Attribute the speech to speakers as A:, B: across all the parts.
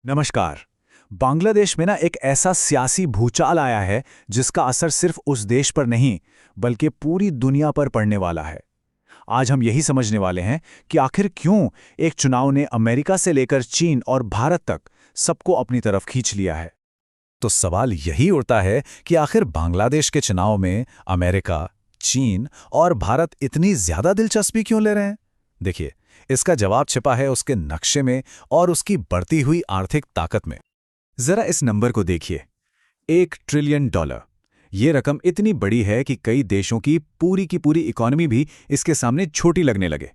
A: नमस्कार। बांग्लादेश में ना एक ऐसा सियासी भूचाल आया है जिसका असर सिर्फ उस देश पर नहीं बल्कि पूरी दुनिया पर पड़ने वाला है। आज हम यही समझने वाले हैं कि आखिर क्यों एक चुनाव ने अमेरिका से लेकर चीन और भारत तक सबको अपनी तरफ खींच लिया है।
B: तो सवाल यही उठता है कि आखिर बांग्लादेश के चुनाव में अमेरिका, चीन और भारत इतनी ज्यादा दिलचस्पी क्यों ले रहे हैं? देखिए, इसका जवाब छिपा है उसके नक्शे में और उसकी बढ़ती हुई आर्थिक ताकत में। जरा इस नंबर को देखिए, $1 ट्रिलियन। ये रकम इतनी बड़ी है कि कई देशों की पूरी इकोनॉमी भी इसके सामने छोटी लगने लगे।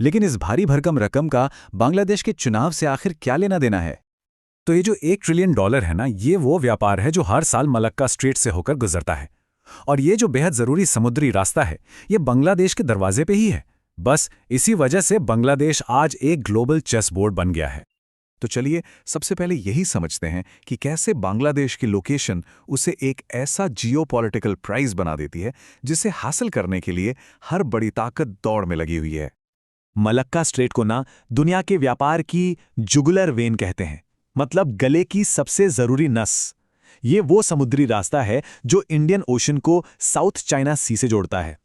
B: लेकिन इस भारी भरकम रकम का बांग्लादेश के चुनाव से आखिर क्या लेना देना है? तो ये जो $1 ट्रिलियन है ना, ये वो व्यापार है जो हर साल मलक्का स्ट्रेट से होकर गुजरता है। और ये जो बेहद जरूरी समुद्री रास्ता है, ये बांग्लादेश के दरवाजे पे ही है। बस इसी वजह से बांग्लादेश आज एक ग्लोबल चेस बोर्ड बन गया है। तो चलिए सबसे पहले यही समझते हैं कि कैसे बांग्लादेश की लोकेशन उसे एक ऐसा जियोपॉलिटिकल प्राइज बना देती है जिसे हासिल करने के लिए हर बड़ी ताकत दौड़ में लगी हुई है।
A: मलक्का स्ट्रेट को ना दुनिया के व्यापार की जुगुलर वेन कहते हैं, मतलब गले की सबसे जरूरी नस। ये वो समुद्री रास्ता है जो इंडियन ओशन को साउथ चाइना सी से जोड़ता है।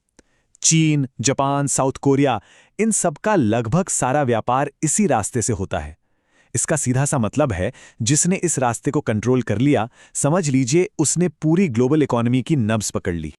A: चीन, जापान, साउथ कोरिया, इन सब का लगभग सारा व्यापार इसी रास्ते से होता है। इसका सीधा सा मतलब है, जिसने इस रास्ते को कंट्रोल कर लिया, समझ लीजिए उसने पूरी ग्लोबल इकोनॉमी की नब्ज पकड़ ली।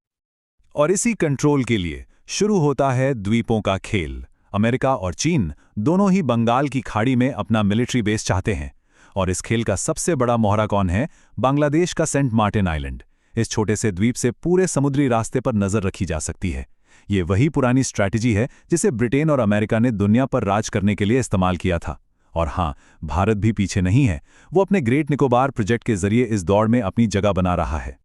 B: और इसी कंट्रोल के लिए शुरू होता है द्वीपों का खेल। अमेरिका और चीन दोनों ही बंगाल की खाड़ी में अपना मिलिट्री बेस चाहते हैं। और इस खेल का सबसे बड़ा मोहरा कौन है? बांग्लादेश का सेंट मार्टिन आइलैंड। इस छोटे से द्वीप से पूरे समुद्री रास्ते पर नजर रखी जा सकती है। ये वही पुरानी स्ट्रैटेजी है जिसे ब्रिटेन और अमेरिका ने दुनिया पर राज करने के लिए इस्तेमाल किया था। और हाँ, भारत भी पीछे नहीं है। वो अपने ग्रेट निकोबार प्रोजेक्ट के जरिए इस दौड़ में अपनी जगह बना रहा है।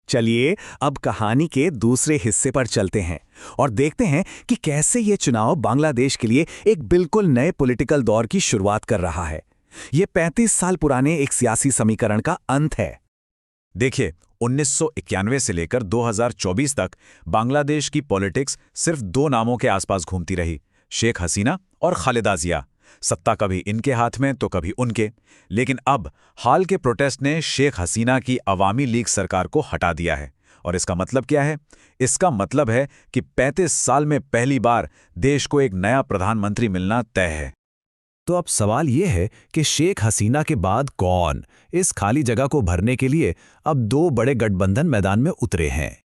A: चलिए अब कहानी के दूसरे हिस्से पर चलते हैं और देखते हैं कि कैसे ये चुनाव बांग्लादेश के लिए एक बिल्कुल नए पॉलिटिकल दौर की शुरुआत कर रहा है। ये 35 साल पुराने एक सियासी समीकरण का अंत है।
B: देखिए, 1991 से लेकर 2024 तक बांग्लादेश की पॉलिटिक्स सिर्फ दो नामों के आसपास घूमती रही, शेख हसीना और खालिदा जिया। सत्ता कभी इनके हाथ में तो कभी उनके। लेकिन अब हाल के प्रोटेस्ट ने शेख हसीना की अवामी लीग सरकार को हटा दिया है। और इसका मतलब क्या है? इसका मतलब है कि 35 साल में पहली बार देश को एक नया प्रधानमंत्री मिलना तय है। तो अब सवाल यह है कि शेख हसीना के बाद कौन इस खाली जगह को भरने के लिए अब दो बड़े गठबंधन मैदान में उतरे हैं।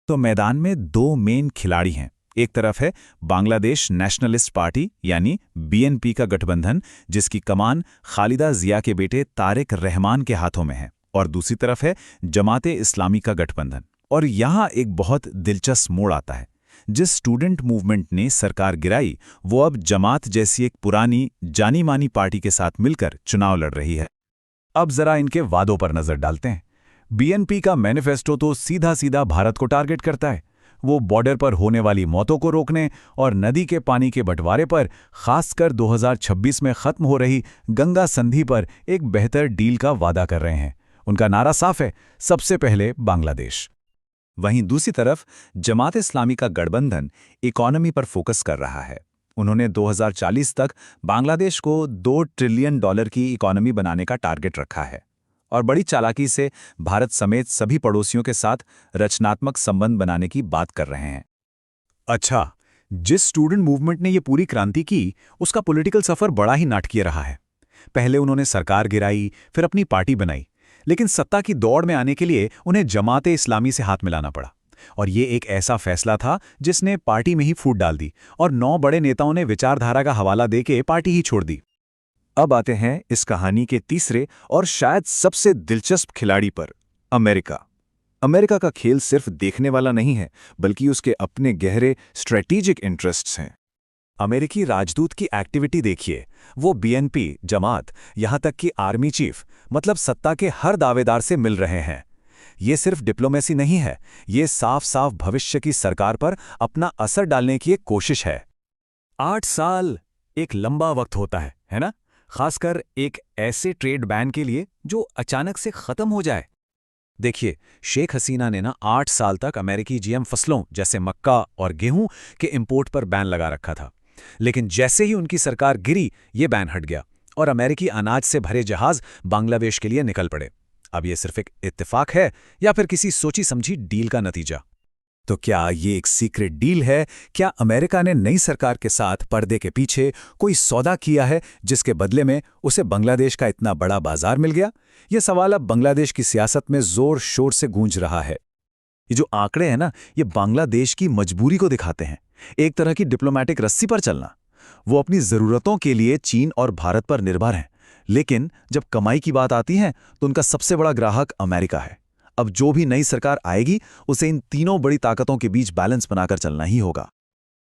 B: तो मैदान में दो मेन खिलाड़ी हैं। एक तरफ है बांग्लादेश नेशनलिस्ट पार्टी यानी बीएनपी का गठबंधन, जिसकी कमान खालिदा जिया के बेटे तारिक रहमान के हाथों में है। और दूसरी तरफ है जमाते इस्लामी का गठबंधन। और यहाँ एक बहुत दिलचस्प मोड़ आता है। जिस स्टूडेंट मूवमेंट ने सरकार गिराई, वो अब जमात जैसी एक पुरानी जानी मानी पार्टी के साथ मिलकर चुनाव लड़ रही है। अब जरा इनके वादों पर नजर डालते हैं। बीएनपी का मैनिफेस्टो तो सीधा सीधा भारत को टारगेट करता है। वो बॉर्डर पर होने वाली मौतों को रोकने और नदी के पानी के बंटवारे पर, खासकर 2026 में खत्म हो रही गंगा संधि पर एक बेहतर डील का वादा कर रहे हैं। उनका नारा साफ है, सबसे पहले बांग्लादेश। वहीं दूसरी तरफ जमात इस्लामी का गठबंधन इकोनॉमी पर फोकस कर रहा है। उन्होंने 2040 तक बांग्लादेश को $2 ट्रिलियन की इकोनॉमी बनाने का टारगेट रखा है। और बड़ी चालाकी से भारत समेत सभी पड़ोसियों के साथ रचनात्मक संबंध बनाने की बात कर रहे हैं। अच्छा, जिस स्टूडेंट मूवमेंट ने ये पूरी क्रांति की, उसका पॉलिटिकल सफर बड़ा ही नाटकीय रहा है। पहले उन्होंने सरकार गिराई, फिर अपनी पार्टी बनाई। लेकिन सत्ता की दौड़ में आने के लिए उन्हें जमाते इस्लामी से हाथ मिलाना पड़ा। और ये एक ऐसा फैसला था जिसने पार्टी में ही फूट डाल दी और 9 बड़े नेताओं ने विचारधारा का हवाला देके पार्टी ही छोड़ दी। अब आते हैं इस कहानी के तीसरे और शायद सबसे दिलचस्प खिलाड़ी पर, अमेरिका। अमेरिका का खेल सिर्फ देखने वाला नहीं है, बल्कि उसके अपने गहरे स्ट्रेटेजिक इंटरेस्ट्स हैं। अमेरिकी राजदूत की एक्टिविटी देखिए। वो बीएनपी, जमात, यहां तक कि आर्मी चीफ, मतलब सत्ता के हर दावेदार से मिल रहे हैं। ये सिर्फ डिप्लोमेसी नहीं है, ये साफ साफ भविष्य की सरकार पर अपना असर डालने की एक कोशिश है। 8 साल एक लंबा वक्त होता है ना? खासकर एक ऐसे ट्रेड बैन के लिए जो अचानक से खत्म हो जाए। देखिए, शेख हसीना ने ना 8 साल तक अमेरिकी जीएम फसलों जैसे मक्का और गेहूं के इंपोर्ट पर बैन लगा रखा था। लेकिन जैसे ही उनकी सरकार गिरी, ये बैन हट गया और अमेरिकी अनाज से भरे जहाज बांग्लादेश के लिए निकल पड़े। अब ये सिर्फ एक इत्तेफाक है या फिर किसी सोची समझी डील का नतीजा? तो क्या ये एक सीक्रेट डील है? क्या अमेरिका ने नई सरकार के साथ पर्दे के पीछे कोई सौदा किया है जिसके बदले में उसे बांग्लादेश का इतना बड़ा बाजार मिल गया? ये सवाल अब बांग्लादेश की सियासत में जोर शोर से गूंज रहा है।
A: ये जो आंकड़े हैं ना, ये बांग्लादेश की मजबूरी को दिखाते हैं। एक तरह की डिप्लोमैटिक रस्सी पर चलना। वो अपनी जरूरतों के लिए चीन और भारत पर निर्भर हैं, लेकिन जब कमाई की बात आती है तो उनका सबसे बड़ा ग्राहक अमेरिका है। अब जो भी नई सरकार आएगी उसे इन तीनों बड़ी ताकतों के बीच बैलेंस बनाकर चलना ही होगा।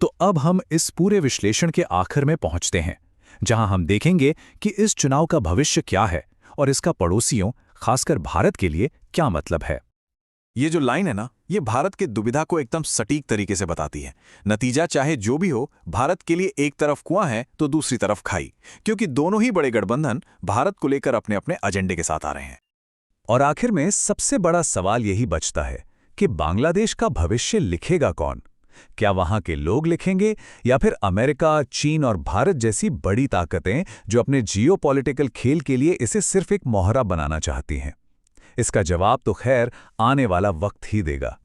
B: तो अब हम इस पूरे विश्लेषण के आखिर में पहुंचते हैं, जहां हम देखेंगे कि इस चुनाव का भविष्य क्या है और इसका पड़ोसियों, खासकर भारत के लिए क्या मतलब है।
A: ये जो लाइन है ना, ये भारत के दुविधा को एकदम सटीक तरीके से बताती है। नतीजा चाहे जो भी हो, भारत के लिए एक तरफ कुआं है तो दूसरी तरफ खाई, क्योंकि दोनों ही बड़े गठबंधन भारत को लेकर अपने अपने एजेंडे के साथ आ रहे हैं।
B: और आखिर में सबसे बड़ा सवाल यही बचता है कि बांग्लादेश का भविष्य लिखेगा कौन? क्या वहां के लोग लिखेंगे या फिर अमेरिका, चीन और भारत जैसी बड़ी ताकतें जो अपने जियोपॉलिटिकल खेल के लिए इसे सिर्फ एक मोहरा बनाना चाहती हैं? इसका जवाब तो खैर आने वाला वक्त ही देगा।